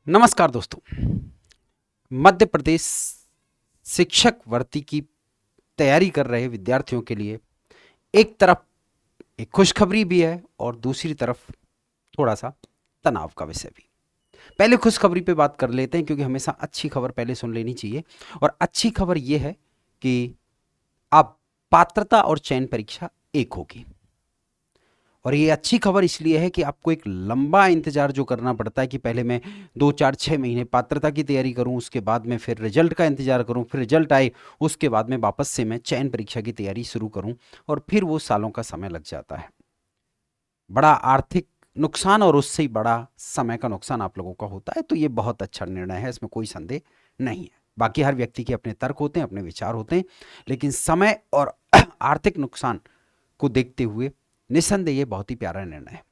नमस्कार दोस्तों। मध्य प्रदेश शिक्षक भर्ती की तैयारी कर रहे विद्यार्थियों के लिए एक तरफ एक खुशखबरी भी है और दूसरी तरफ थोड़ा सा तनाव का विषय भी। पहले खुशखबरी पे बात कर लेते हैं क्योंकि हमेशा अच्छी खबर पहले सुन लेनी चाहिए। और अच्छी खबर यह है कि अब पात्रता और चयन परीक्षा एक होगी। और ये अच्छी खबर इसलिए है कि आपको एक लंबा इंतजार जो करना पड़ता है कि पहले मैं 2 4 6 महीने पात्रता की तैयारी करूं, उसके बाद में फिर रिजल्ट का इंतजार करूं, फिर रिजल्ट आए उसके बाद में वापस से मैं चयन परीक्षा की तैयारी शुरू करूं, और फिर वो सालों का समय लग जाता है। बड़ा आर्थिक नुकसान और उससे ही बड़ा समय का नुकसान आप लोगों का होता है। तो ये बहुत अच्छा निर्णय है, इसमें कोई संदेह नहीं है। बाकी हर व्यक्ति के अपने तर्क होते हैं, अपने विचार होते हैं, लेकिन समय और आर्थिक नुकसान को देखते हुए निस्संदेह ये बहुत ही प्यारा निर्णय है।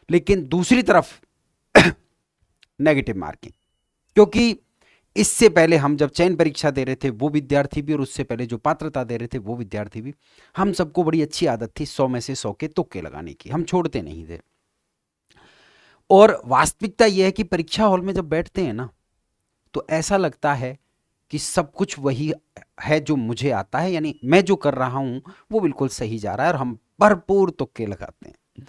लेकिन दूसरी तरफ नेगेटिव मार्किंग, क्योंकि इससे पहले हम जब चयन परीक्षा दे रहे थे वो विद्यार्थी भी, और उससे पहले जो पात्रता दे रहे थे वो विद्यार्थी भी, हम सबको बड़ी अच्छी आदत थी 100 में से 100 के तुक्के लगाने की, हम छोड़ते नहीं थे। और वास्तविकता यह है कि परीक्षा हॉल में जब बैठते हैं ना, तो ऐसा लगता है कि सब कुछ वही है जो मुझे आता है, यानी मैं जो कर रहा हूं वो बिल्कुल सही जा रहा है, और हम भरपूर तुक्के लगाते हैं।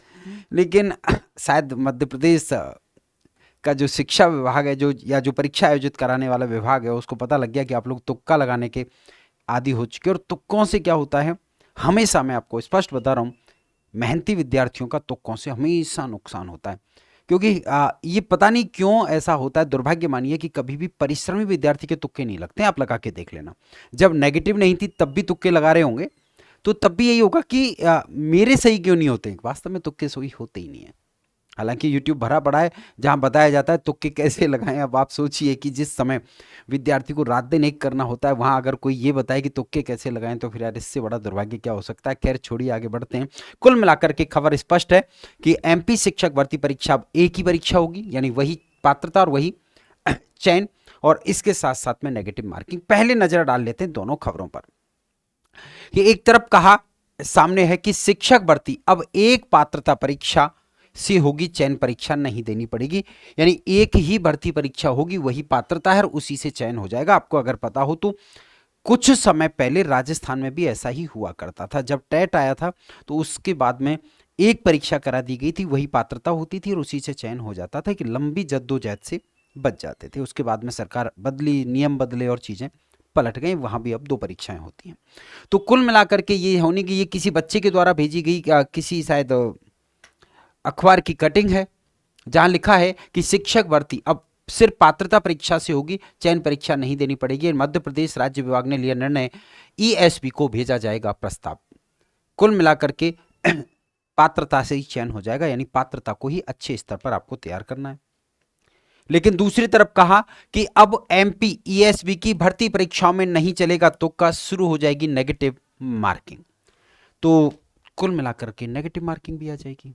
लेकिन शायद मध्य प्रदेश का जो शिक्षा विभाग है, जो या जो परीक्षा आयोजित कराने वाला विभाग है, उसको पता लग गया कि आप लोग तुक्का लगाने के आदी हो चुके हैं। और तुक्कों से क्या होता है, हमेशा मैं आपको स्पष्ट बता रहा हूं, मेहनती विद्यार्थियों का तुक्कों से हमेशा नुकसान होता है। क्योंकि ये पता नहीं क्यों ऐसा होता है, दुर्भाग्य मानिए कि कभी भी परिश्रमी विद्यार्थी के तुक्के नहीं लगते हैं। आप लगा के देख लेना, जब नेगेटिव नहीं थी तब भी तुक्के लगा रहे होंगे, तो तब भी यही होगा कि मेरे सही क्यों नहीं होते। वास्तव में तुक्के सही होते ही नहीं है। हालांकि YouTube भरा पड़ा है जहां बताया जाता है तुक्के कैसे लगाएं। अब आप सोचिए कि जिस समय विद्यार्थी को रात दिन एक करना होता है, वहां अगर कोई ये बताए कि तुक्के कैसे लगाएं, तो फिर यार इससे बड़ा दुर्भाग्य क्या हो सकता है। खैर छोड़िए, आगे बढ़ते हैं। कुल मिलाकर के खबर स्पष्ट है कि MP शिक्षक भर्ती परीक्षा अब एक ही परीक्षा होगी, यानी वही पात्रता और वही चयन, और इसके साथ साथ में नेगेटिव मार्किंग। पहले नजर डाल लेते हैं दोनों खबरों पर। ये एक तरफ कहा सामने है कि शिक्षक भर्ती अब एक पात्रता परीक्षा से होगी, चयन परीक्षा नहीं देनी पड़ेगी, यानी एक ही भर्ती परीक्षा होगी, वही पात्रता है और उसी से चयन हो जाएगा। आपको अगर पता हो तो कुछ समय पहले राजस्थान में भी ऐसा ही हुआ करता था। जब टेट आया था तो उसके बाद में एक परीक्षा करा दी गई थी, वही पात्रता होती थी और उसी से चयन हो जाता था, कि लंबी जद्दोजहद से बच जाते थे। उसके बाद में सरकार बदली, नियम बदले और चीजें पलट गई, वहां भी अब 2 परीक्षाएं होती हैं। तो कुल मिलाकर के ये होने की, ये किसी बच्चे के द्वारा भेजी गई किसी शायद अखबार की कटिंग है, जहां लिखा है कि शिक्षक भर्ती अब सिर्फ पात्रता परीक्षा से होगी, चयन परीक्षा नहीं देनी पड़ेगी। मध्य प्रदेश राज्य विभाग ने लिया निर्णय, ESB को भेजा जाएगा प्रस्ताव। कुल मिलाकर के पात्रता से ही चयन हो जाएगा, यानी पात्रता को ही अच्छे स्तर पर आपको तैयार करना है। लेकिन दूसरी तरफ कहा कि अब MP ESB की भर्ती परीक्षाओं में नहीं चलेगा तुक्का, शुरू हो जाएगी नेगेटिव मार्किंग। तो कुल मिलाकर के नेगेटिव मार्किंग भी आ जाएगी।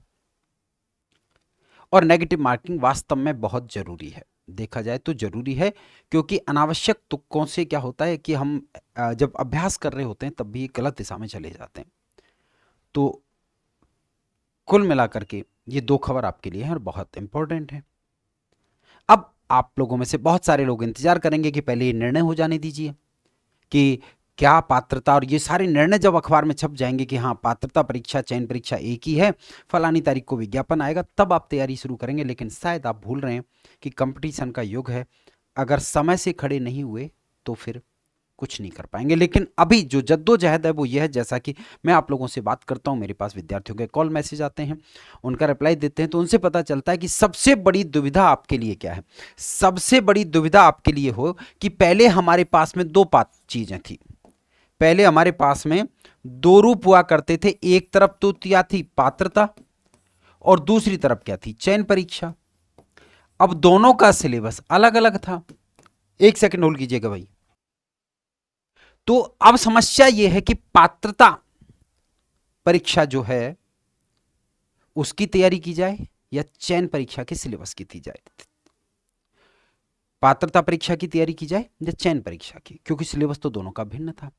और नेगेटिव मार्किंग वास्तव में बहुत जरूरी है, देखा जाए तो जरूरी है, क्योंकि अनावश्यक तुक्कों से क्या होता है कि हम जब अभ्यास कर रहे होते हैं तब भी गलत दिशा में चले जाते हैं। तो कुल मिलाकर के ये 2 खबर आपके लिए हैं और बहुत इंपॉर्टेंट है। अब आप लोगों में से बहुत सारे लोग इंतजार करेंगे कि पहले ये निर्णय हो जाने दीजिए कि क्या पात्रता, और ये सारे निर्णय जब अखबार में छप जाएंगे कि हाँ पात्रता परीक्षा चयन परीक्षा एक ही है, फलानी तारीख को विज्ञापन आएगा, तब आप तैयारी शुरू करेंगे। लेकिन शायद आप भूल रहे हैं कि कंपटीशन का युग है, अगर समय से खड़े नहीं हुए तो फिर कुछ नहीं कर पाएंगे। लेकिन अभी जो जद्दोजहद है वो ये है, जैसा कि मैं आप लोगों से बात करता हूं, मेरे पास विद्यार्थियों के कॉल मैसेज आते हैं, उनका रिप्लाई देते हैं, तो उनसे पता चलता है कि सबसे बड़ी दुविधा आपके लिए क्या है। सबसे बड़ी दुविधा आपके लिए हो कि पहले हमारे पास में दो चीजें थी। पहले हमारे पास में दो रूप हुआ करते थे, एक तरफ तो क्या थी, पात्रता, और दूसरी तरफ क्या थी, चयन परीक्षा। अब दोनों का सिलेबस अलग अलग था। एक सेकंड होल्ड कीजिएगा भाई। तो अब समस्या यह है कि पात्रता परीक्षा जो है उसकी तैयारी की जाए या चयन परीक्षा के सिलेबस की की जाए। पात्रता परीक्षा की तैयारी की जाए या चयन परीक्षा की, क्योंकि सिलेबस तो दोनों का भिन्न था।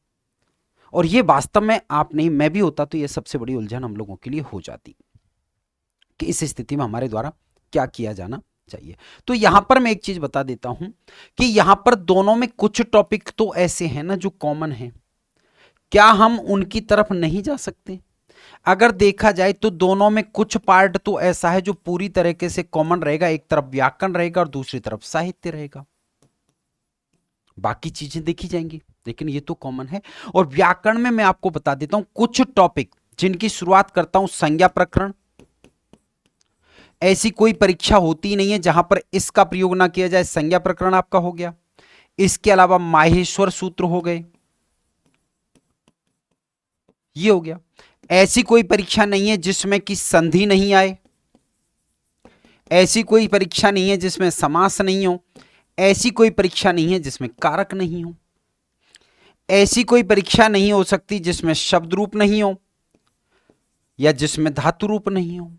और ये वास्तव में आप नहीं, मैं भी होता तो ये सबसे बड़ी उलझन हम लोगों के लिए हो जाती कि इस स्थिति में हमारे द्वारा क्या किया जाना चाहिए। तो यहां पर मैं एक चीज बता देता हूं कि यहां पर दोनों में कुछ टॉपिक तो ऐसे हैं ना जो कॉमन हैं, क्या हम उनकी तरफ नहीं जा सकते? अगर देखा जाए तो दोनों में कुछ पार्ट तो ऐसा है जो पूरी तरीके से कॉमन रहेगा, एक तरफ व्याकरण रहेगा और दूसरी तरफ साहित्य रहेगा, बाकी चीजें देखी जाएंगी, लेकिन ये तो कॉमन है। और व्याकरण में मैं आपको बता देता हूं कुछ टॉपिक जिनकी शुरुआत करता हूं, संज्ञा प्रकरण। ऐसी कोई परीक्षा होती नहीं है जहां पर इसका प्रयोग ना किया जाए, संज्ञा प्रकरण आपका हो गया। इसके अलावा माहेश्वर सूत्र हो गए, ये हो गया। ऐसी कोई परीक्षा नहीं है जिसमें कि संधि नहीं आए, ऐसी कोई परीक्षा नहीं है जिसमें समास नहीं हो, ऐसी कोई परीक्षा नहीं है जिसमें कारक नहीं हो, ऐसी कोई परीक्षा नहीं हो सकती जिसमें शब्द रूप नहीं हो या जिसमें धातु रूप नहीं हो।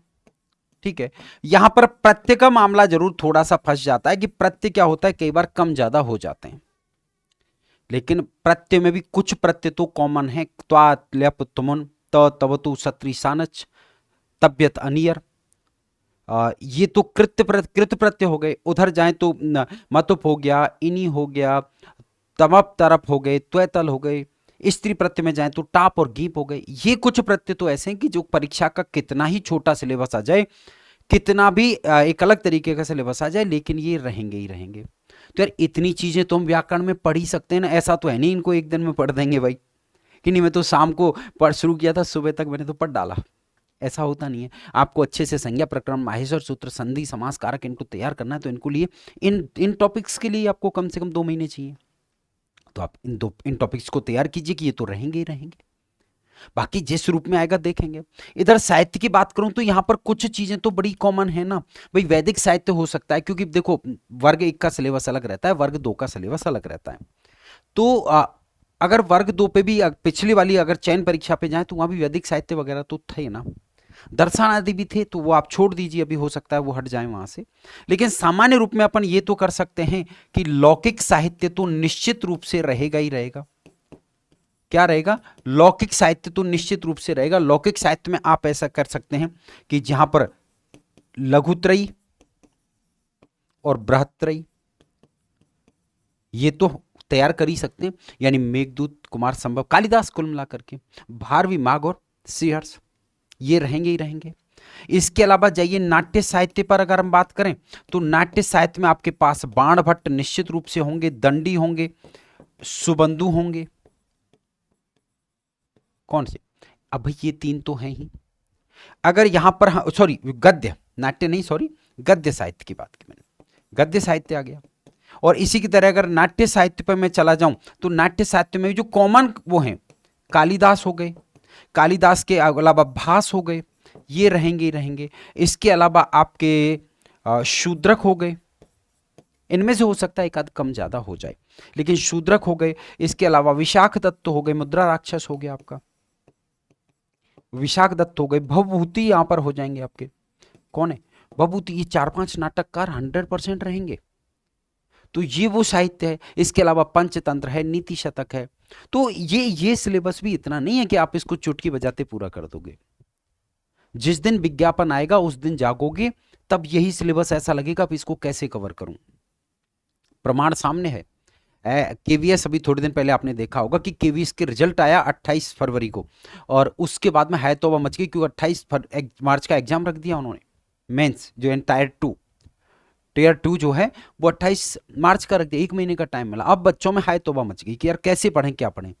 ठीक है, यहां पर प्रत्यय का मामला जरूर थोड़ा सा फंस जाता है कि प्रत्यय क्या होता है, कई बार कम ज्यादा हो जाते हैं, लेकिन प्रत्यय में भी कुछ प्रत्यय तो कॉमन है। त्वा, ल्यप, तुमुन, त, तवतु, सत्री, सानच, तबियत, अनियर, ये तो कृत प्रत्यय हो गए। उधर जाएं तो मतुप हो गया, इनी हो गया, तमप, तरप हो गए, त्वतल हो गए। स्त्री प्रत्यय में जाएं तो टाप और गीप हो गए। ये कुछ प्रत्यय तो ऐसे हैं कि जो परीक्षा का कितना ही छोटा सिलेबस आ जाए, कितना भी एक अलग तरीके का सिलेबस आ जाए, लेकिन ये रहेंगे ही रहेंगे। तो यार इतनी चीजें तो हम व्याकरण में पढ़ ही सकते हैं ना, ऐसा तो है नहीं इनको एक दिन में पढ़ देंगे भाई कि नहीं मैं तो शाम को पढ़ शुरू किया था, सुबह तक मैंने तो पढ़ डाला, ऐसा होता नहीं है। आपको अच्छे से संज्ञा प्रकरण, माहेश्वर सूत्र, संधि, समास, कारक इनको तैयार करना है, तो इनको लिए इन टॉपिक्स के लिए आपको कम से कम 2 महीने चाहिए। तो आप इन टॉपिक्स को तैयार कीजिए कि ये तो रहेंगे ही रहेंगे, बाकी जिस रूप में आएगा देखेंगे। इधर साहित्य की बात करूं तो यहां पर कुछ चीजें तो बड़ी कॉमन है ना भाई। वैदिक साहित्य हो सकता है, क्योंकि देखो वर्ग 1 का सिलेबस अलग रहता है, वर्ग 2 का सिलेबस अलग रहता है। तो अगर वर्ग 2 पे भी पिछली वाली अगर चयन परीक्षा पे जाए तो वहां भी वैदिक साहित्य वगैरह तो थे ना, दर्शन आदि भी थे, तो वो आप छोड़ दीजिए, अभी हो सकता है वो हट जाए वहां से। लेकिन सामान्य रूप में अपन ये तो कर सकते हैं कि लौकिक साहित्य तो निश्चित रूप से रहेगा ही रहेगा। क्या रहेगा? लौकिक साहित्य तो निश्चित रूप से रहेगा। लौकिक साहित्य में आप ऐसा कर सकते हैं कि जहां पर लघुत्रयी और बृहत्त्रयी ये तो तैयार कर ही सकते हैं, यानी मेघदूत, कुमार संभव, कालिदास कुल मिलाकर के, भारवी, माघ और श्रीहर्ष ये रहेंगे ही रहेंगे। इसके अलावा जाइए नाट्य साहित्य पर अगर हम बात करें तो नाट्य साहित्य में आपके पास बाण भट्ट निश्चित रूप से होंगे, दंडी होंगे, सुबंधु होंगे। कौन से? अब भाई ये 3 तो हैं ही। अगर यहां पर सॉरी गद्य, नाट्य नहीं सॉरी, गद्य साहित्य की बात की मैंने, गद्य साहित्य आ गया। और इसी की तरह अगर नाट्य साहित्य पर मैं चला जाऊं तो नाट्य साहित्य में जो कॉमन वो हैं, कालिदास हो गए, कालिदास के अलावा भास हो गए, ये रहेंगे ही रहेंगे। इसके अलावा आपके शूद्रक हो गए, इनमें से हो सकता है एक आध कम ज्यादा हो जाए, लेकिन शूद्रक हो गए। इसके अलावा विशाख दत्त हो गए, मुद्रा राक्षस हो गया आपका, विशाख दत्त हो गए, भवभूति यहां पर हो जाएंगे आपके। कौन है भवभूति? ये 4-5 नाटककार 100% रहेंगे। तो ये वो साहित्य है। इसके अलावा पंचतंत्र है, नीति शतक है। तो ये सिलेबस भी इतना नहीं है कि आप इसको चुटकी बजाते पूरा कर दोगे। जिस दिन विज्ञापन आएगा उस दिन जागोगे, तब यही सिलेबस ऐसा लगेगा अब इसको कैसे कवर करूं। प्रमाण सामने है। केवीएस अभी थोड़े दिन पहले आपने देखा होगा कि केवीएस के रिजल्ट आया 28 फरवरी को, और उसके बाद में है तो मच गई, क्योंकि 28 मार्च का एग्जाम रख दिया उन्होंने, मेंस जो टीयर 2 जो है वो 28 मार्च का रख दिया, 1 महीने का टाइम मिला। अब बच्चों में हाय तौबा मच गई कि यार कैसे पढ़ें, क्या पढ़ें।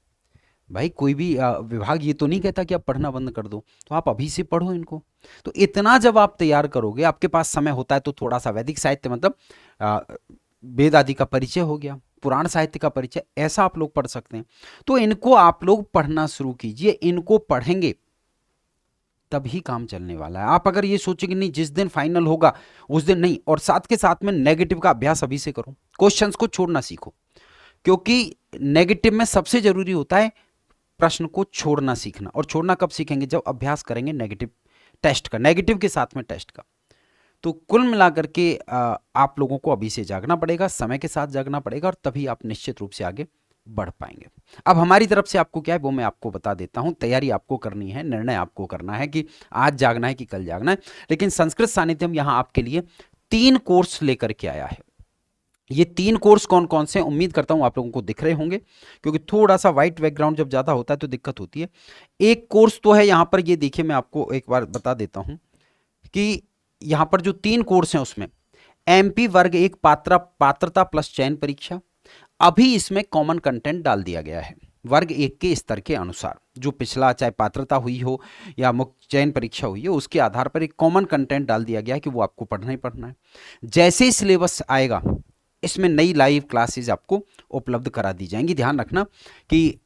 भाई कोई भी विभाग ये तो नहीं कहता कि आप पढ़ना बंद कर दो, तो आप अभी से पढ़ो इनको। तो इतना जब आप तैयार करोगे, आपके पास समय होता है, तो थोड़ा सा वैदिक साहित्य मतलब वेद आदि का परिचय हो गया, पुराण साहित्य का परिचय, ऐसा आप लोग पढ़ सकते हैं। तो इनको आप लोग पढ़ना शुरू कीजिए, इनको पढ़ेंगे तभी काम चलने वाला है। आप अगर ये सोचेंगे नहीं जिस दिन फाइनल होगा उस दिन नहीं, और साथ के साथ में नेगेटिव का अभ्यास अभी से करो, क्वेश्चंस को छोड़ना सीखो, क्योंकि नेगेटिव में सबसे जरूरी होता है प्रश्न को छोड़ना सीखना। और छोड़ना कब सीखेंगे? जब अभ्यास करेंगे नेगेटिव टेस्ट का, नेगेटिव के साथ में टेस्ट का। तो कुल मिलाकर के आप लोगों को अभी से जागना पड़ेगा, समय के साथ जागना पड़ेगा, और तभी आप निश्चित रूप से आगे बढ़ पाएंगे। अब हमारी तरफ से आपको क्या है वो मैं आपको बता देता हूं। तैयारी आपको करनी है, निर्णय आपको करना है कि आज जागना है कि कल जागना है। लेकिन संस्कृत सानिध्यम यहां आपके लिए 3 कोर्स लेकर के आया है। ये 3 कोर्स कौन कौन से हैं, उम्मीद करता हूं आप लोगों को दिख रहे होंगे, क्योंकि थोड़ा सा व्हाइट बैकग्राउंड जब ज्यादा होता है तो दिक्कत होती है। एक कोर्स तो है यहां पर, ये देखिए मैं आपको एक बार बता देता हूं कि यहां पर जो 3 कोर्स हैं उसमें एमपी वर्ग 1 पात्रता प्लस चयन परीक्षा, अभी इसमें कॉमन कंटेंट डाल दिया गया है वर्ग 1 के स्तर के अनुसार। जो पिछला चाहे पात्रता हुई हो या मुख्य चयन परीक्षा हुई हो, उसके आधार पर एक कॉमन कंटेंट डाल दिया गया है कि वो आपको पढ़ना ही पढ़ना है। जैसे ही सिलेबस आएगा इसमें नई लाइव क्लासेज आपको उपलब्ध करा दी जाएंगी। ध्यान रखना कि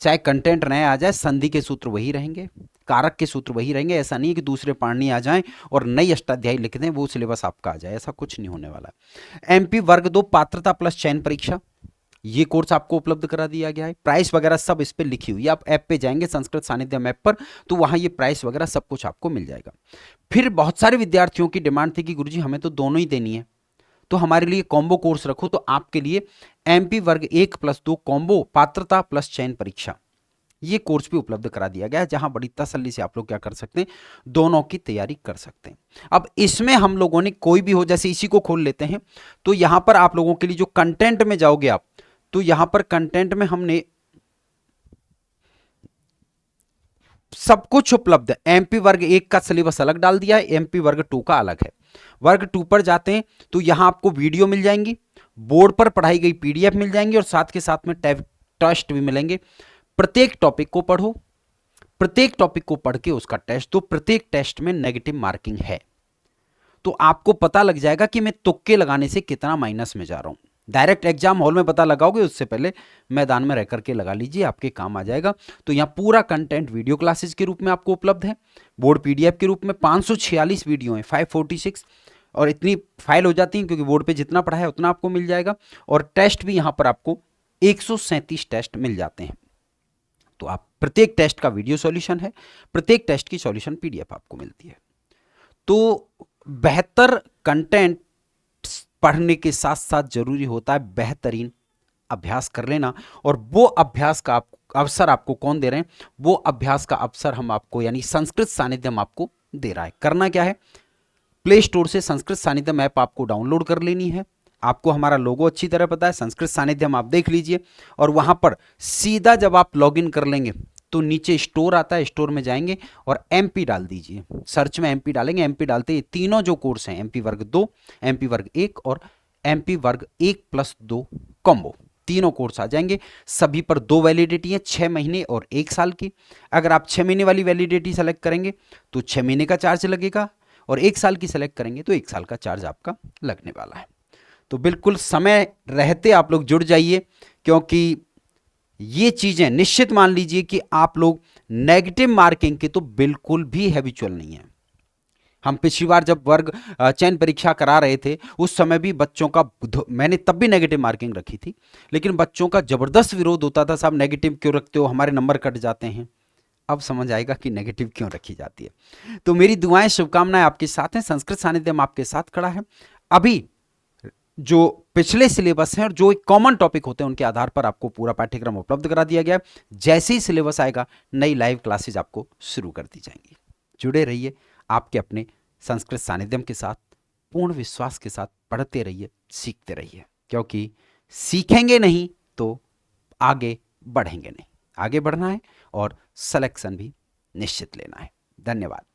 चाहे कंटेंट नया आ जाए, संधि के सूत्र वही रहेंगे, कारक के सूत्र वही रहेंगे। ऐसा नहीं है कि दूसरे पाणनी आ जाएं और नई अष्टाध्यायी लिख दें, वो सिलेबस आपका आ जाए, ऐसा कुछ नहीं होने वाला है। एमपी वर्ग 2 पात्रता प्लस चयन परीक्षा, ये कोर्स आपको उपलब्ध करा दिया गया है। प्राइस वगैरह सब इस पे लिखी हुई है, आप ऐप पे जाएंगे संस्कृत सानिध्यम ऐप पर, तो वहां ये प्राइस वगैरह सब कुछ आपको मिल जाएगा। फिर बहुत सारे विद्यार्थियों की डिमांड थी कि गुरुजी हमें तो दोनों ही देनी है, तो हमारे लिए कॉम्बो कोर्स रखो। तो आपके लिए एमपी वर्ग 1 प्लस 2 कॉम्बो पात्रता प्लस चयन परीक्षा, ये कोर्स भी उपलब्ध करा दिया गया है, जहां बड़ी तसल्ली से आप लोग क्या कर सकते हैं, दोनों की तैयारी कर सकते हैं। अब इसमें हम लोगों ने कोई भी हो, जैसे इसी को खोल लेते हैं, तो यहां पर आप लोगों के लिए जो कंटेंट में जाओगे आप, तो यहां पर कंटेंट में हमने सब कुछ उपलब्ध है। एमपी वर्ग 1 का सिलेबस अलग डाल दिया है, एमपी वर्ग 2 का अलग है। वर्ग 2 पर जाते हैं तो यहां आपको वीडियो मिल जाएंगी, बोर्ड पर पढ़ाई गई पीडीएफ मिल जाएंगी और साथ के साथ में टेस्ट भी मिलेंगे। प्रत्येक टॉपिक को पढ़ो, प्रत्येक टॉपिक को पढ़ के उसका टेस्ट दो। प्रत्येक टेस्ट में नेगेटिव मार्किंग है, तो आपको पता लग जाएगा कि मैं तुक्के लगाने से कितना माइनस में जा रहा हूं। डायरेक्ट एग्जाम हॉल में पता लगाओगे, उससे पहले मैदान में रह करके लगा लीजिए, आपके काम आ जाएगा। तो यहाँ पूरा कंटेंट वीडियो क्लासेस के रूप में आपको उपलब्ध है, बोर्ड पीडीएफ के रूप में 546 वीडियो हैं, 546, और इतनी फाइल हो जाती है क्योंकि बोर्ड पे जितना पढ़ा है उतना आपको मिल जाएगा। और टेस्ट भी यहाँ पर आपको 137 टेस्ट मिल जाते हैं। तो आप प्रत्येक टेस्ट का वीडियो सॉल्यूशन है, प्रत्येक टेस्ट की सॉल्यूशन पीडीएफ आपको मिलती है। तो बेहतर कंटेंट पढ़ने के साथ साथ जरूरी होता है बेहतरीन अभ्यास कर लेना, और वो अभ्यास का अवसर आपको कौन दे रहे हैं, वो अभ्यास का अवसर हम आपको यानी संस्कृत सानिध्यम आपको दे रहा है। करना क्या है, प्ले स्टोर से संस्कृत सानिध्यम ऐप आपको डाउनलोड कर लेनी है। आपको हमारा लोगो अच्छी तरह पता है, संस्कृत सानिध्यम आप देख लीजिए, और वहां पर सीधा जब आप लॉगिन कर लेंगे तो नीचे स्टोर आता है, स्टोर में जाएंगे और एमपी डाल दीजिए, सर्च में एमपी डालेंगे। एमपी डालते ही तीनों जो कोर्स हैं, एमपी वर्ग 2, एमपी वर्ग 1 और एमपी वर्ग 1+2 कॉम्बो, तीनों कोर्स आ जाएंगे। सभी पर 2 वैलिडिटी है, 6 महीने और 1 साल की। अगर आप 6 महीने वाली वैलिडिटी सेलेक्ट करेंगे तो 6 महीने का चार्ज लगेगा, और 1 साल की सेलेक्ट करेंगे तो 1 साल का चार्ज आपका लगने वाला है। तो बिल्कुल समय रहते आप लोग जुड़ जाइए, क्योंकि ये चीजें निश्चित मान लीजिए कि आप लोग नेगेटिव मार्किंग के तो बिल्कुल भी हैबिचुअल नहीं है। हम पिछली बार जब वर्ग चयन परीक्षा करा रहे थे उस समय भी बच्चों का, मैंने तब भी नेगेटिव मार्किंग रखी थी, लेकिन बच्चों का जबरदस्त विरोध होता था, साहब नेगेटिव क्यों रखते हो, हमारे नंबर कट जाते हैं। अब समझ आएगा कि नेगेटिव क्यों रखी जाती है। तो मेरी दुआएं शुभकामनाएं आपके साथ हैं, संस्कृत सानिध्यम आपके साथ खड़ा है। अभी जो पिछले सिलेबस हैं और जो एक कॉमन टॉपिक होते हैं उनके आधार पर आपको पूरा पाठ्यक्रम उपलब्ध करा दिया गया है। जैसे ही सिलेबस आएगा नई लाइव क्लासेज आपको शुरू कर दी जाएंगी। जुड़े रहिए आपके अपने संस्कृत सानिध्यम के साथ, पूर्ण विश्वास के साथ पढ़ते रहिए, सीखते रहिए, क्योंकि सीखेंगे नहीं तो आगे बढ़ेंगे नहीं। आगे बढ़ना है और सिलेक्शन भी निश्चित लेना है। धन्यवाद।